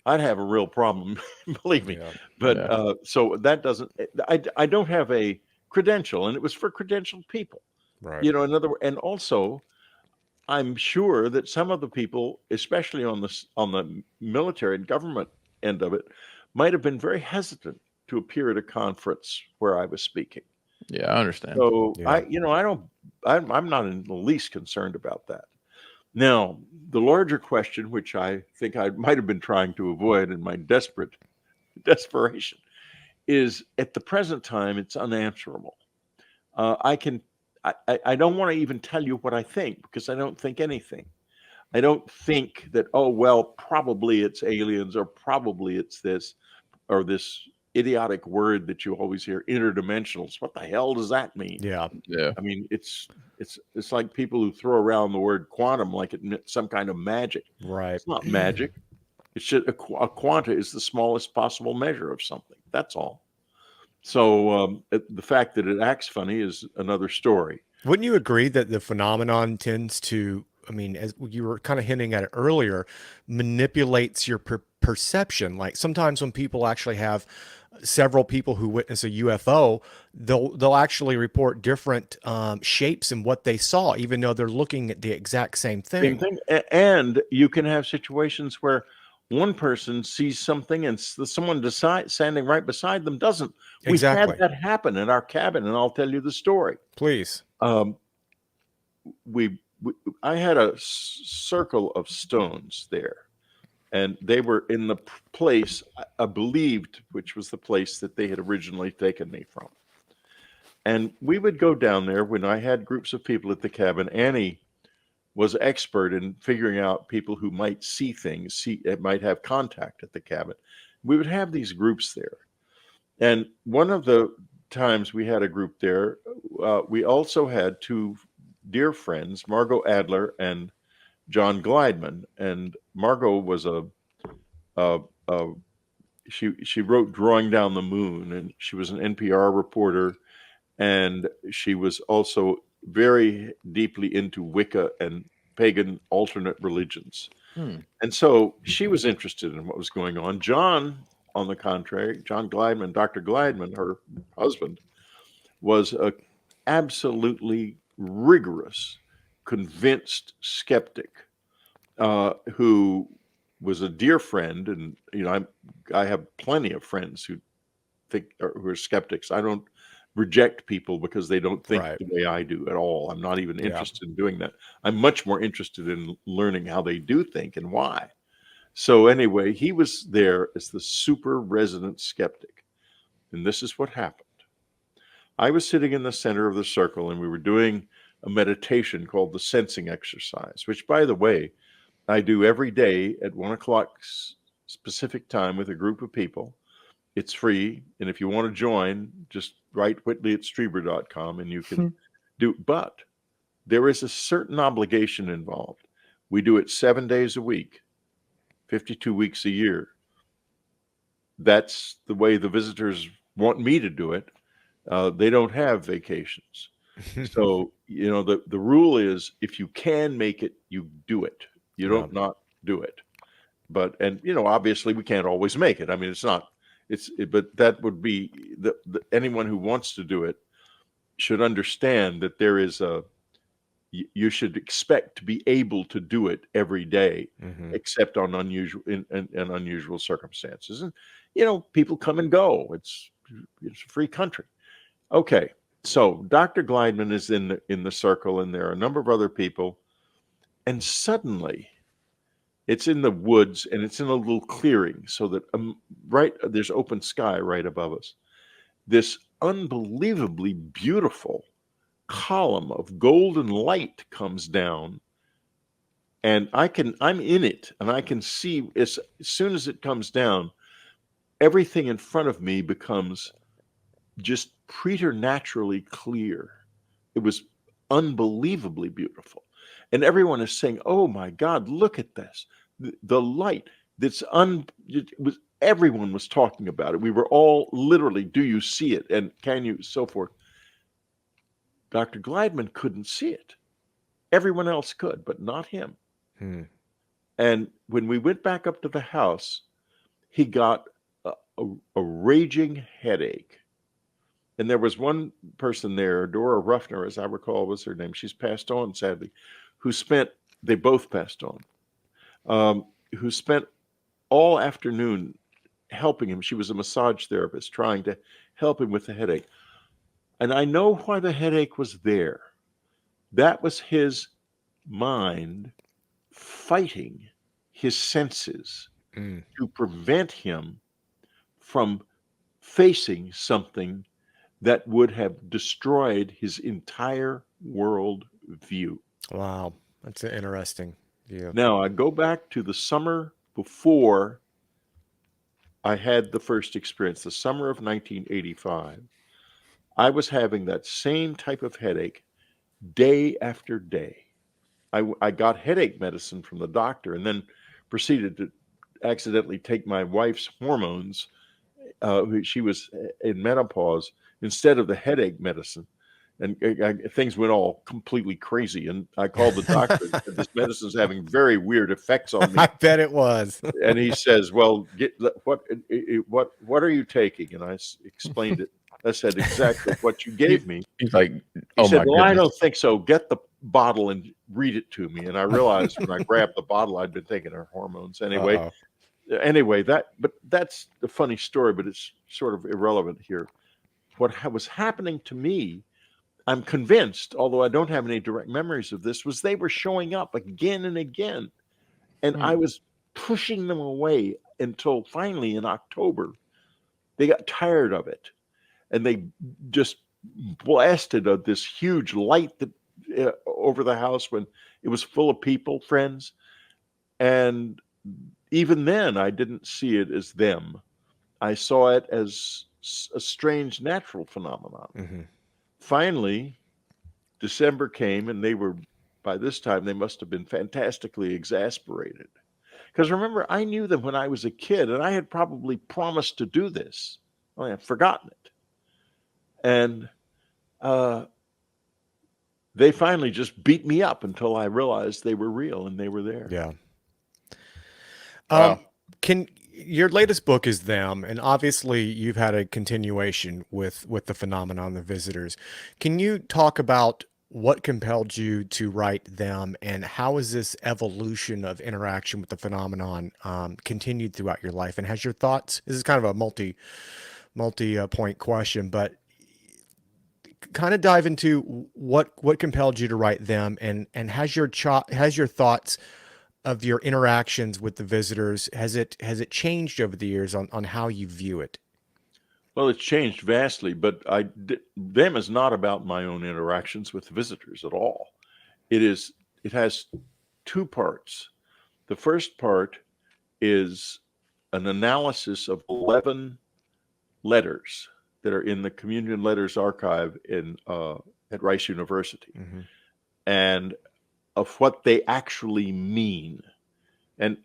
Speaker 3: I'd have a real problem, believe me.
Speaker 1: Yeah.
Speaker 3: But
Speaker 2: Yeah.
Speaker 3: so that doesn't. I don't have a credential, and it was for credentialed people.
Speaker 1: Right.
Speaker 3: You know, and also I'm sure that some of the people, especially on the military and government end of it, might have been very hesitant to appear at a conference where I was speaking.
Speaker 2: Yeah, I understand.
Speaker 3: So
Speaker 1: Yeah.
Speaker 3: I'm not in the least concerned about that. Now, the larger question, which I think I might have been trying to avoid in my desperation, is at the present time it's unanswerable. I can I don't want to even tell you what I think because I don't think anything. I don't think that, oh, well, probably it's aliens or probably it's this or this idiotic word that you always hear, interdimensionals. What the hell does that mean?
Speaker 1: Yeah.
Speaker 2: Yeah.
Speaker 3: I mean, it's like people who throw around the word quantum like it meant some kind of magic.
Speaker 1: Right.
Speaker 3: It's not magic. It's just a quanta is the smallest possible measure of something. That's all. So the fact that it acts funny is another story.
Speaker 1: Wouldn't you agree that the phenomenon tends to, I mean, as you were kind of hinting at it earlier, manipulates your perception? Like sometimes when people actually have several people who witness a UFO, they'll actually report different shapes in what they saw, even though they're looking at the exact same
Speaker 3: Same
Speaker 1: thing.
Speaker 3: thing. And you can have situations where one person sees something and someone standing right beside them doesn't. We had
Speaker 1: Exactly.
Speaker 3: that happen in our cabin, and I'll tell you the story.
Speaker 1: Please.
Speaker 3: Um, I had a circle of stones there, and they were in the place I believed, which was the place that they had originally taken me from. And we would go down there when I had groups of people at the cabin. Annie was expert in figuring out people who might see things, might have contact at the cabin. We would have these groups there. And one of the times we had a group there, we also had two dear friends, Margot Adler and John Glideman. And Margot was she wrote Drawing Down the Moon, and she was an NPR reporter, and she was also very deeply into Wicca and pagan alternate religions. And so she was interested in what was going on. John, on the contrary, John Glideman, Dr. Glideman, her husband, was a absolutely rigorous, convinced skeptic who was a dear friend. And I have plenty of friends who are skeptics. I don't reject people because they don't think
Speaker 1: Right.
Speaker 3: the way I do at all. I'm not even
Speaker 1: Yeah.
Speaker 3: interested in doing that. I'm much more interested in learning how they do think and why. So anyway, he was there as the super resident skeptic. And this is what happened. I was sitting in the center of the circle and we were doing a meditation called the sensing exercise, which, by the way, I do every day at 1 o'clock specific time with a group of people. It's free. And if you want to join, just write Whitley@Strieber.com and you can do. But there is a certain obligation involved. We do it 7 days a week, 52 weeks a year. That's the way the visitors want me to do it. They don't have vacations. So, the rule is if you can make it, you do it. You don't not do it. But, obviously we can't always make it. I mean, but that would be anyone who wants to do it should understand that there is you should expect to be able to do it every day, except on unusual circumstances. And, people come and go. It's a free country. Okay. So Dr. Glideman is in the circle, and there are a number of other people. And suddenly it's in the woods, and it's in a little clearing, so that there's open sky right above us. This unbelievably beautiful column of golden light comes down, and I'm in it, and I can see as soon as it comes down, everything in front of me becomes just preternaturally clear. It was unbelievably beautiful. And everyone is saying, "Oh my God, look at this. The light everyone was talking about it. We were all literally, do you see it? And can you?" So forth. Dr. Glideman couldn't see it. Everyone else could, but not him. And when we went back up to the house, he got a raging headache. And there was one person there, Dora Ruffner, as I recall, was her name. She's passed on, sadly, they both passed on, who spent all afternoon helping him. She was a massage therapist trying to help him with the headache. And I know why the headache was there. That was his mind fighting his senses to prevent him from facing something that would have destroyed his entire world view.
Speaker 1: Wow, that's an interesting view.
Speaker 3: Now, I go back to the summer before I had the first experience, the summer of 1985. I was having that same type of headache day after day. I got headache medicine from the doctor and then proceeded to accidentally take my wife's hormones. She was in menopause, instead of the headache medicine. And things went all completely crazy. And I called the doctor and said, "This medicine's having very weird effects on me."
Speaker 1: I bet it was.
Speaker 3: And he says, "Well, what are you taking?" And I explained it. I said, "Exactly what you gave me."
Speaker 2: He's like,
Speaker 3: He
Speaker 2: "Oh
Speaker 3: said,
Speaker 2: my
Speaker 3: "Well, I
Speaker 2: goodness."
Speaker 3: don't think so. Get the bottle and read it to me." And I realized when I grabbed the bottle, I'd been taking her hormones anyway.
Speaker 1: Uh-oh.
Speaker 3: But that's the funny story, but it's sort of irrelevant here. What was happening to me, I'm convinced, although I don't have any direct memories of this, was they were showing up again and again. And I was pushing them away until finally in October, they got tired of it. And they just blasted this huge light over the house when it was full of people, friends. And even then, I didn't see it as them. I saw it as a strange natural phenomenon. Finally, December came, and by this time, they must have been fantastically exasperated. Because remember, I knew them when I was a kid, and I had probably promised to do this. I had forgotten it. And they finally just beat me up until I realized they were real and they were there.
Speaker 1: Yeah.
Speaker 2: Wow.
Speaker 1: Your latest book is Them, and obviously you've had a continuation with the phenomenon, the visitors. Can you talk about what compelled you to write Them, and how has this evolution of interaction with the phenomenon continued throughout your life? And has your thoughts, this is kind of a multi point question, but kind of dive into what compelled you to write Them, and has your thoughts of your interactions with the visitors, has it changed over the years on how you view it?
Speaker 3: Well, it's changed vastly, but Them is not about my own interactions with visitors at all. It has two parts. The first part is an analysis of 11 letters that are in the Communion Letters Archive at Rice University,
Speaker 1: Mm-hmm.
Speaker 3: and of what they actually mean. And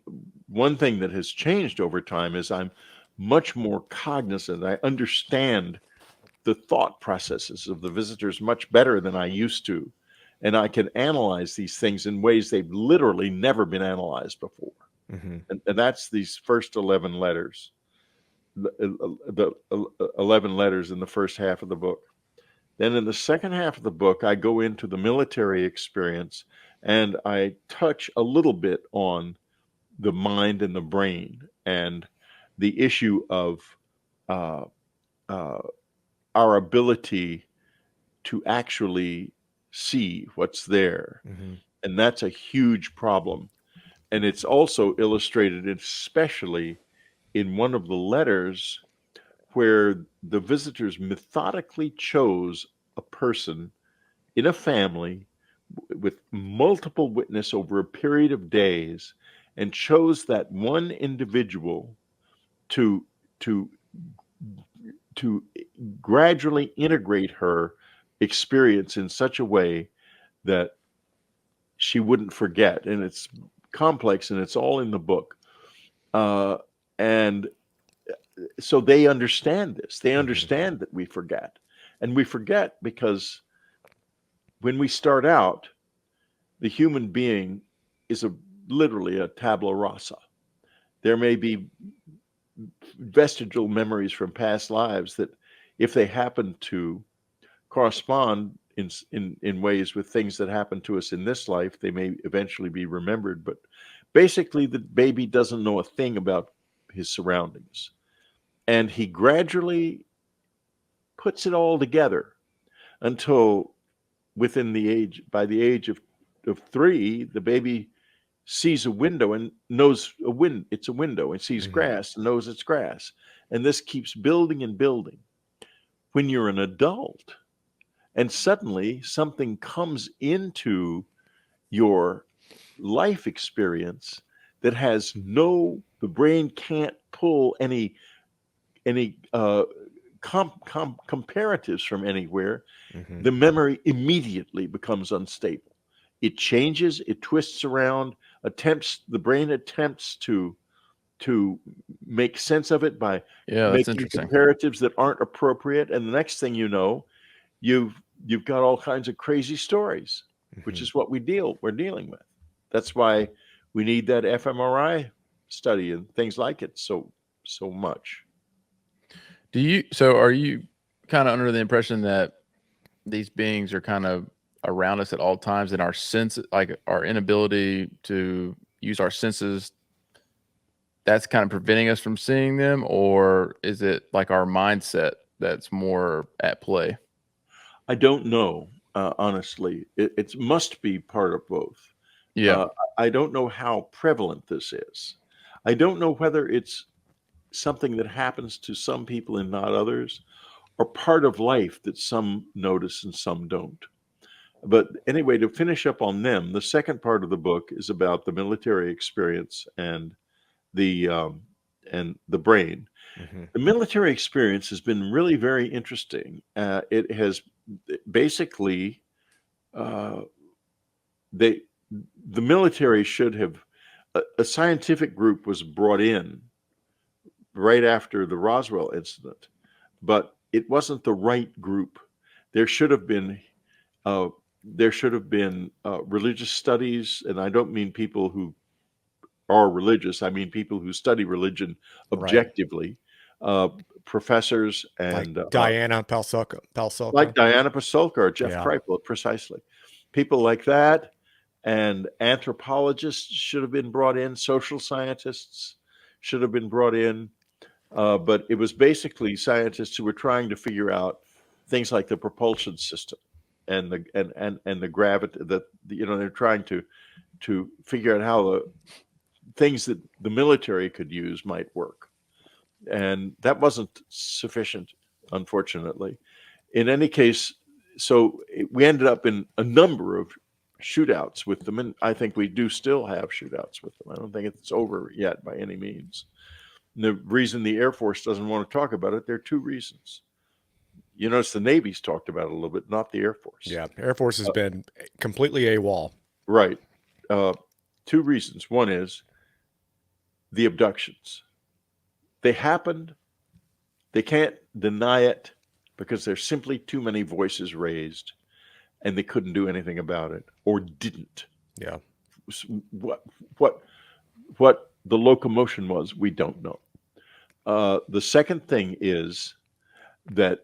Speaker 3: one thing that has changed over time is I'm much more cognizant. I understand the thought processes of the visitors much better than I used to. And I can analyze these things in ways they've literally never been analyzed before.
Speaker 1: Mm-hmm.
Speaker 3: And that's these first 11 letters, the 11 letters in the first half of the book. Then in the second half of the book, I go into the military experience and I touch a little bit on the mind and the brain and the issue of uh, uh, our ability to actually see what's there.
Speaker 1: Mm-hmm.
Speaker 3: And that's a huge problem. And it's also illustrated, especially in one of the letters, where the visitors methodically chose a person in a family with multiple witness over a period of days and chose that one individual to to to gradually integrate her experience in such a way that she wouldn't forget. And it's complex and it's all in the book. And so they understand this. They understand that we forget. And we forget because when we start out, the human being is literally a tabula rasa. There may be vestigial memories from past lives that, if they happen to correspond in ways with things that happen to us in this life, they may eventually be remembered. But basically, the baby doesn't know a thing about his surroundings, and he gradually puts it all together until by the age of 3, the baby sees a window and knows it's a window, and sees grass and knows it's grass. And this keeps building and building. When you're an adult and suddenly something comes into your life experience that the brain can't pull any comparatives from anywhere,
Speaker 1: Mm-hmm.
Speaker 3: the memory immediately becomes unstable. It changes, it twists around, the brain attempts to make sense of it by
Speaker 2: Yeah, that's
Speaker 3: making
Speaker 2: interesting.
Speaker 3: comparatives that aren't appropriate. And the next thing you know, you've got all kinds of crazy stories, which is what we're dealing with. That's why we need that fMRI study and things like it so much.
Speaker 2: So are you kind of under the impression that these beings are kind of around us at all times, and our sense, like our inability to use our senses, that's kind of preventing us from seeing them? Or is it like our mindset that's more at play?
Speaker 3: I don't know, honestly. It must be part of both.
Speaker 2: Yeah.
Speaker 3: Uh, I don't know how prevalent this is. I don't know whether it's something that happens to some people and not others, or part of life that some notice and some don't. But anyway, to finish up on them, the second part of the book is about the military experience and the brain.
Speaker 1: Mm-hmm.
Speaker 3: The military experience has been really very interesting. It has basically uh, the military should have a scientific group was brought in right after the Roswell incident, but it wasn't the right group. There should have been uh, religious studies, and I don't mean people who are religious. I mean people who study religion
Speaker 1: Right.
Speaker 3: objectively, uh, professors
Speaker 1: Like
Speaker 3: and
Speaker 1: Diana Pasulka.
Speaker 3: like Diana Pasulka or Jeff
Speaker 1: Yeah.
Speaker 3: Kripal, precisely. People like that, and anthropologists should have been brought in. Social scientists should have been brought in. But it was basically scientists who were trying to figure out things like the propulsion system and the gravity that they're trying to figure out how the things that the military could use might work. And that wasn't sufficient, unfortunately. In any case, we ended up in a number of shootouts with them, and I think we do still have shootouts with them. I don't think it's over yet by any means. The reason the Air Force doesn't want to talk about it, there are two reasons. You notice the Navy's talked about it a little bit, not the Air Force.
Speaker 1: Yeah, Air Force has been completely AWOL.
Speaker 3: Right. Two reasons. One is the abductions. They happened. They can't deny it because there's simply too many voices raised, and they couldn't do anything about it, or didn't.
Speaker 1: Yeah.
Speaker 3: What the locomotion was, we don't know. The second thing is that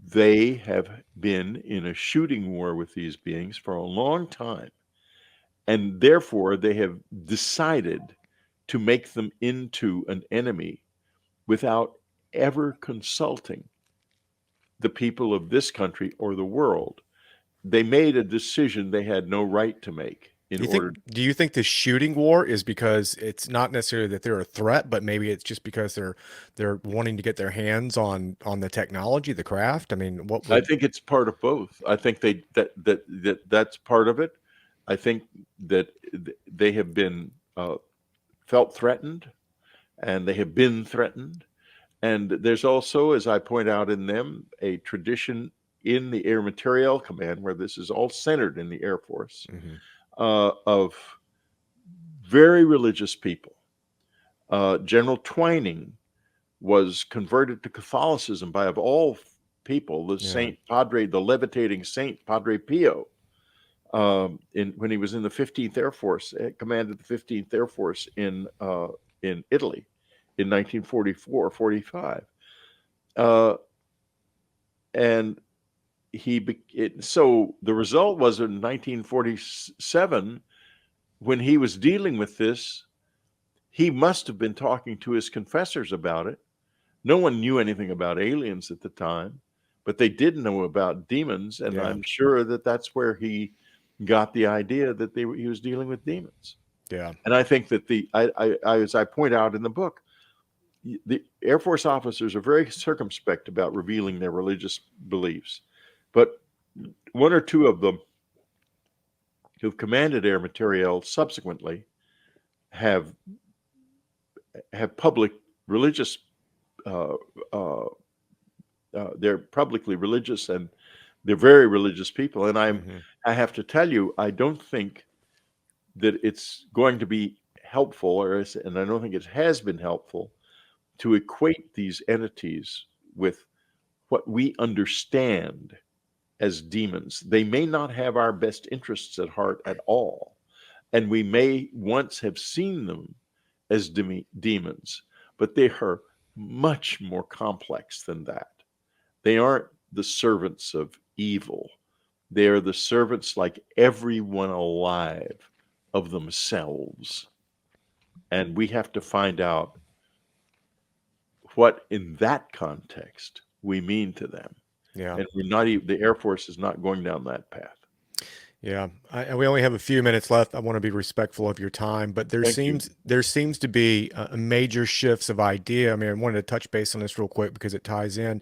Speaker 3: they have been in a shooting war with these beings for a long time, and therefore they have decided to make them into an enemy without ever consulting the people of this country or the world. They made a decision they had no right to make.
Speaker 1: Do you think the shooting war is because it's not necessarily that they're a threat, but maybe it's just because they're wanting to get their hands on the technology, the craft? I mean,
Speaker 3: I think it's part of both. I think that's part of it. I think that they have been felt threatened, and they have been threatened. And there's also, as I point out in them, a tradition in the Air Materiel Command, where this is all centered in the Air Force, of very religious people. General Twining was converted to Catholicism by, of all people, the Saint Padre, the levitating Saint Padre Pio, when he was in the 15th Air Force, commanded the 15th Air Force in Italy in 1944-45. And so the result was in 1947, when he was dealing with this, he must have been talking to his confessors about it. No one knew anything about aliens at the time, but they did know about demons, and I'm sure that that's where he got the idea that he was dealing with demons.
Speaker 1: Yeah.
Speaker 3: And I think that as I point out in the book, the Air Force officers are very circumspect about revealing their religious beliefs, but one or two of them who've commanded Air Materiel subsequently have public religious. They're publicly religious, and they're very religious people. And I have to tell you, I don't think that it's going to be helpful, and I don't think it has been helpful, to equate these entities with what we understand as demons. They may not have our best interests at heart at all, and we may once have seen them as demons, but they are much more complex than that. They aren't the servants of evil. They are the servants, like everyone alive, of themselves. And we have to find out what, in that context, we mean to them.
Speaker 1: Yeah.
Speaker 3: And we're not even, the Air Force is not going down that path.
Speaker 1: Yeah, we only have a few minutes left. I want to be respectful of your time, but there seems to be a major shifts of idea. I mean, I wanted to touch base on this real quick because it ties in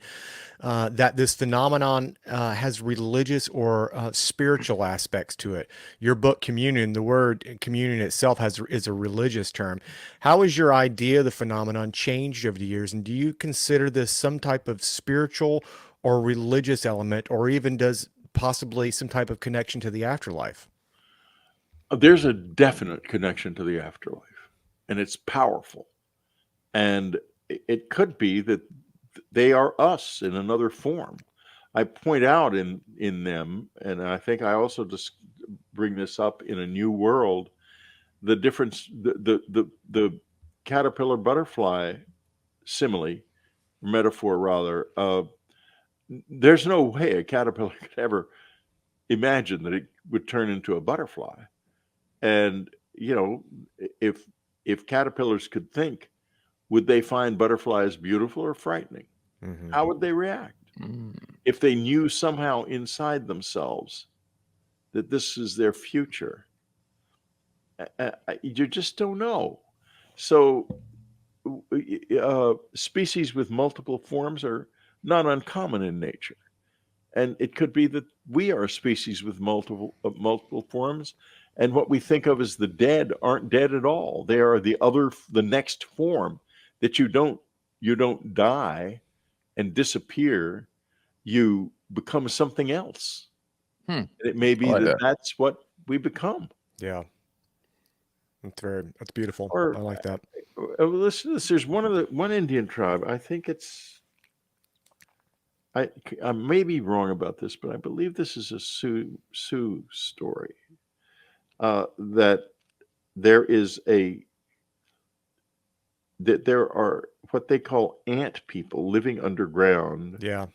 Speaker 1: that this phenomenon has religious or spiritual aspects to it. Your book, Communion, the word communion itself is a religious term. How has your idea of the phenomenon changed over the years, and do you consider this some type of spiritual or religious element, or even does possibly some type of connection to the afterlife?
Speaker 3: There's a definite connection to the afterlife, and it's powerful. And it could be that they are us in another form. I point out in them, and I think I also just bring this up in A New World, the difference, the caterpillar butterfly simile, metaphor rather. There's no way a caterpillar could ever imagine that it would turn into a butterfly. And, you know, if caterpillars could think, would they find butterflies beautiful or frightening?
Speaker 1: Mm-hmm.
Speaker 3: How would they react? If they knew somehow inside themselves that this is their future? You just don't know. So species with multiple forms are not uncommon in nature. And it could be that we are a species with multiple forms, and what we think of as the dead aren't dead at all. They are the next form. that you don't die and disappear. You become something else.
Speaker 2: Hmm.
Speaker 3: And it may
Speaker 2: I
Speaker 3: be
Speaker 2: like
Speaker 3: that
Speaker 2: that.
Speaker 3: that's what we become.
Speaker 1: Yeah. That's beautiful.
Speaker 3: Or
Speaker 1: I like that.
Speaker 3: listen to this. There's one Indian tribe. I think I may be wrong about this, but I believe this is a Sioux story. That there is that there are what they call ant people living underground,
Speaker 1: Yeah.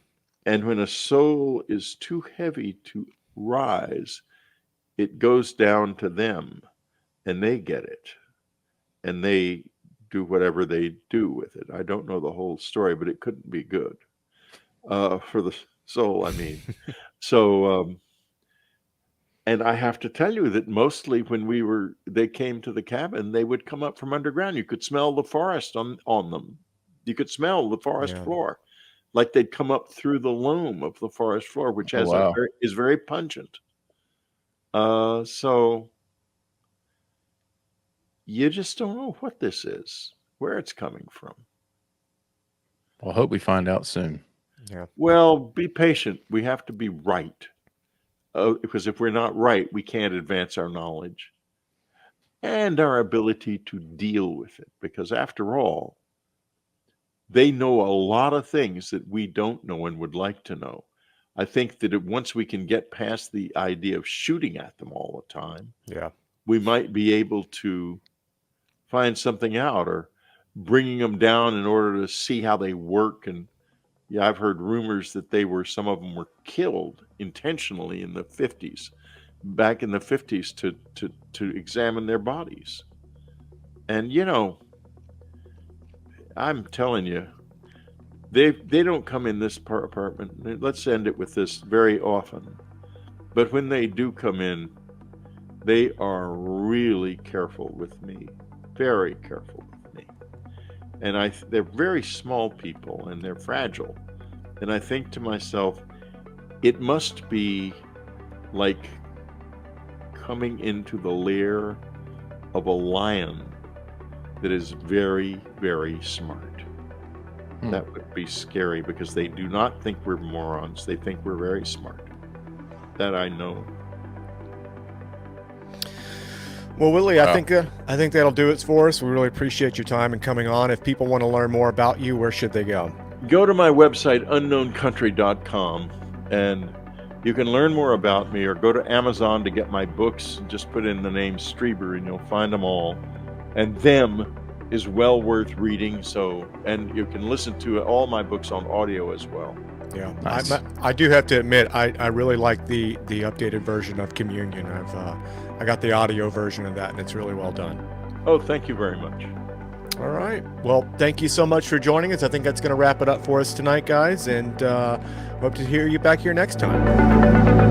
Speaker 3: and when a soul is too heavy to rise, it goes down to them, and they get it, and they do whatever they do with it. I don't know the whole story, but it couldn't be good for the soul. I mean, so. And I have to tell you that mostly when they came to the cabin, they would come up from underground. You could smell the forest on them. You could smell the forest
Speaker 1: Yeah.
Speaker 3: floor, like they'd come up through the loam of the forest floor, which
Speaker 2: Oh, wow.
Speaker 3: is very pungent. So you just don't know what this is, where it's coming from.
Speaker 2: Well, I hope we find out soon.
Speaker 1: Yeah.
Speaker 3: Well, be patient. We have to be right. Because if we're not right, we can't advance our knowledge and our ability to deal with it. Because after all, they know a lot of things that we don't know and would like to know. I think that once we can get past the idea of shooting at them all the time,
Speaker 1: Yeah.
Speaker 3: we might be able to find something out, or bringing them down in order to see how they work. And yeah, I've heard rumors that some of them were killed intentionally in the 50s, back in the 50s, to examine their bodies. And I'm telling you, they don't come in this apartment. Let's end it with this very often. But when they do come in, they are really careful with me, very careful with me. And they're very small people, and they're fragile. And I think to myself, it must be like coming into the lair of a lion that is very, very smart. That would be scary, because they do not think we're morons. They think we're very smart. That I know.
Speaker 1: Well, Whitley,
Speaker 2: Wow.
Speaker 1: I think that'll do it for us. We really appreciate your time and coming on. If people want to learn more about you, where should they go?
Speaker 3: Go to my website, unknowncountry.com, and you can learn more about me, or go to Amazon to get my books. Just put in the name Strieber and you'll find them all. And Them is well worth reading. And you can listen to all my books on audio as well.
Speaker 1: Yeah,
Speaker 2: Nice.
Speaker 1: I do have to admit, I really like the updated version of Communion. I got the audio version of that, and it's really well done.
Speaker 3: Oh, thank you very much.
Speaker 1: All right. Well, thank you so much for joining us. I think that's going to wrap it up for us tonight, guys, and hope to hear you back here next time.